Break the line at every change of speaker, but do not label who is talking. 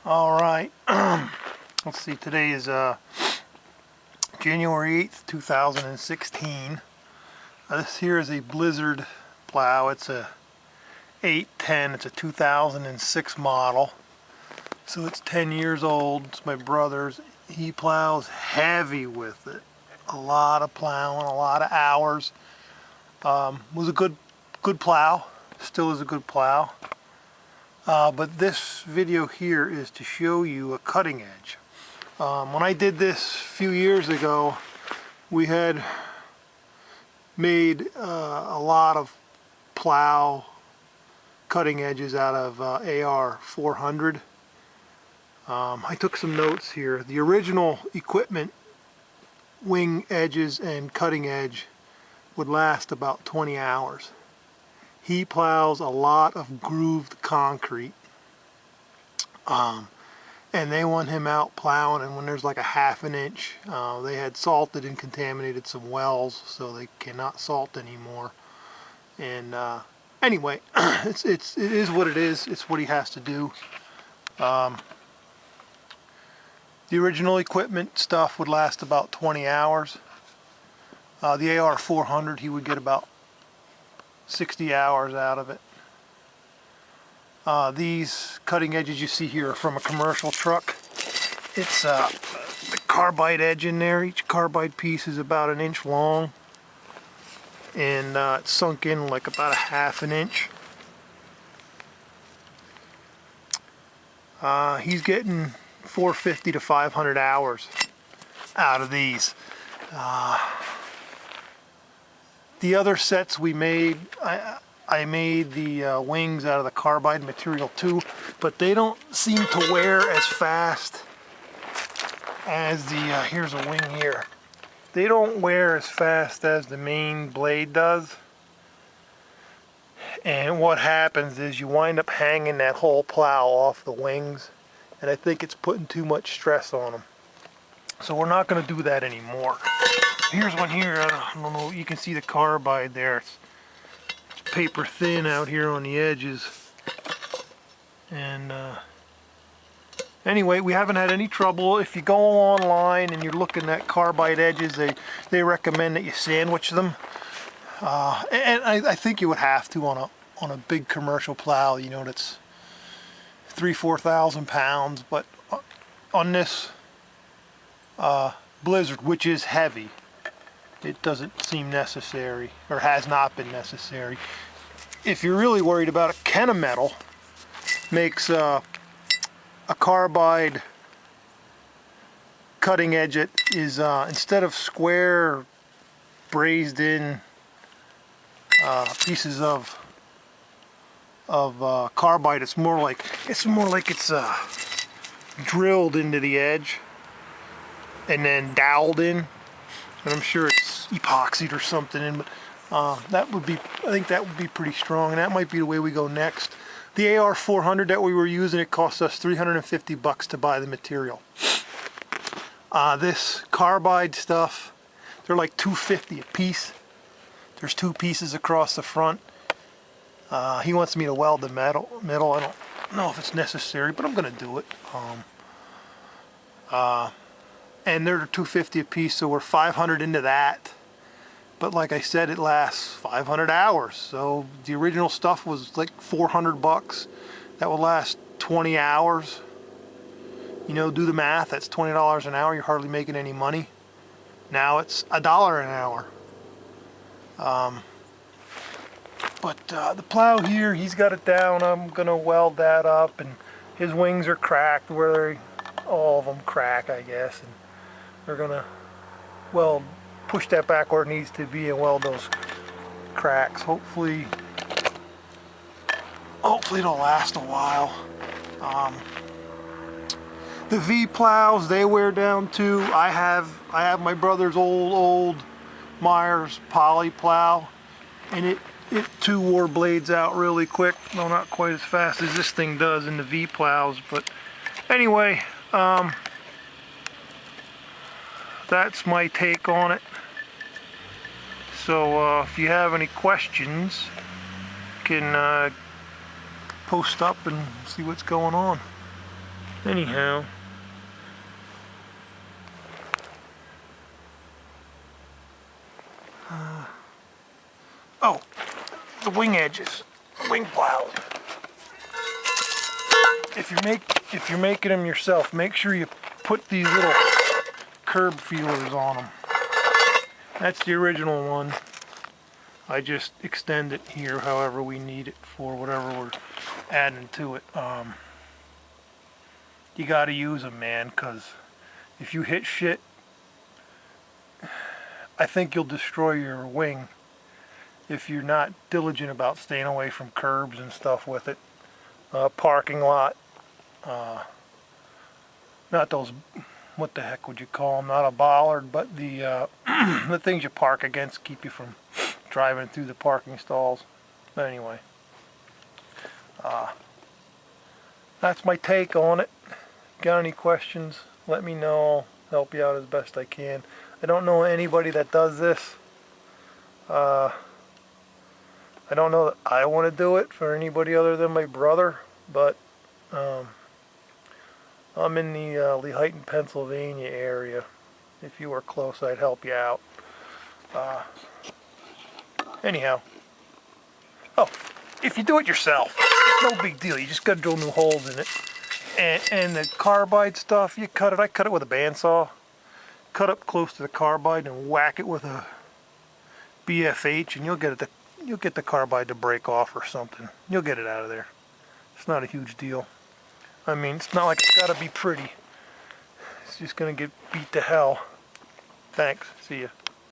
All right. Let's see. Today is January 8th, 2016. This here is a Blizzard plow. It's a 810. It's a 2006 model. So it's 10 years old. It's my brother's. He plows heavy with it. A lot of plowing, a lot of hours. Was a good plow. Still is a good plow. But this video here is to show you a cutting edge. When I did this a few years ago, we had made a lot of plow cutting edges out of AR 400. I took some notes here. The original equipment wing edges and cutting edge would last about 20 hours. He plows a lot of grooved concrete, and they want him out plowing, and when there's like a half an inch, they had salted and contaminated some wells, so they cannot salt anymore. And anyway, it is what it is. It's what he has to do. The original equipment stuff would last about 20 hours. The AR 400, he would get about 60 hours out of it. These cutting edges you see here are from a commercial truck. It's the carbide edge in there. Each carbide piece is about an inch long, and it's sunk in like about a half an inch. He's getting 450 to 500 hours out of these. The other sets we made, I made the wings out of the carbide material too, but they don't seem to wear as fast as the, here's a wing here. They don't wear as fast as the main blade does. And what happens is you wind up hanging that whole plow off the wings, and I think it's putting too much stress on them. So we're not going to do that anymore. Here's one here. I don't know, you can see the carbide there. It's paper thin out here on the edges. And anyway, we haven't had any trouble. If you go online and you're looking at carbide edges, they recommend that you sandwich them. And I think you would have to on a big commercial plow, you know, that's 3,000–4,000 pounds. But on this Blizzard, which is heavy, it doesn't seem necessary, or has not been necessary. If you're really worried about it, Kennametal makes a carbide cutting edge that is instead of square brazed in pieces of carbide, it's more like it's drilled into the edge and then doweled in. And I'm sure it's epoxied or something in, but that would be, I think that would be pretty strong, and that might be the way we go next. The AR 400 that we were using, it cost us $350 to buy the material. This carbide stuff, they're like $250 a piece. There's two pieces across the front. He wants me to weld the middle. I don't know if it's necessary, but I'm going to do it. And they're $250 a piece, so we're $500 into that. But like I said, it lasts 500 hours. So the original stuff was like $400. That would last 20 hours. You know, do the math. That's $20 an hour. You're hardly making any money. Now it's $1 an hour. But the plow here, he's got it down. I'm gonna weld that up, and his wings are cracked where all of them crack, I guess. And we're gonna push that back where it needs to be and weld those cracks. Hopefully it'll last a while. The V plows, they wear down too. I have my brother's old Myers poly plow, and it too wore blades out really quick. No, not quite as fast as this thing does in the V plows, but anyway, that's my take on it. So if you have any questions, you can post up and see what's going on. Anyhow, oh, the wing edges, wing plows. If you're making them yourself, make sure you put these little curb feelers on them. That's the original one. I just extend it here however we need it for whatever we're adding to it. You gotta use them, man, because if you hit shit, I think you'll destroy your wing if you're not diligent about staying away from curbs and stuff with it. Parking lot, not those, what the heck would you call them, not a bollard, but the the things you park against, keep you from driving through the parking stalls. But anyway, that's my take on it. Got any questions, let me know. I'll help you out as best I can. I don't know anybody that does this. I don't know that I want to do it for anybody other than my brother, but I'm in the Lehighton, Pennsylvania area. If you were close, I'd help you out. Anyhow, oh, if you do it yourself, it's no big deal. You just got to drill new holes in it. And the carbide stuff, you cut it. I cut it with a bandsaw. Cut up close to the carbide and whack it with a BFH, and you'll get the carbide to break off or something. You'll get it out of there. It's not a huge deal. I mean, it's not like it's got to be pretty. It's just gonna get beat to hell. Thanks. See ya.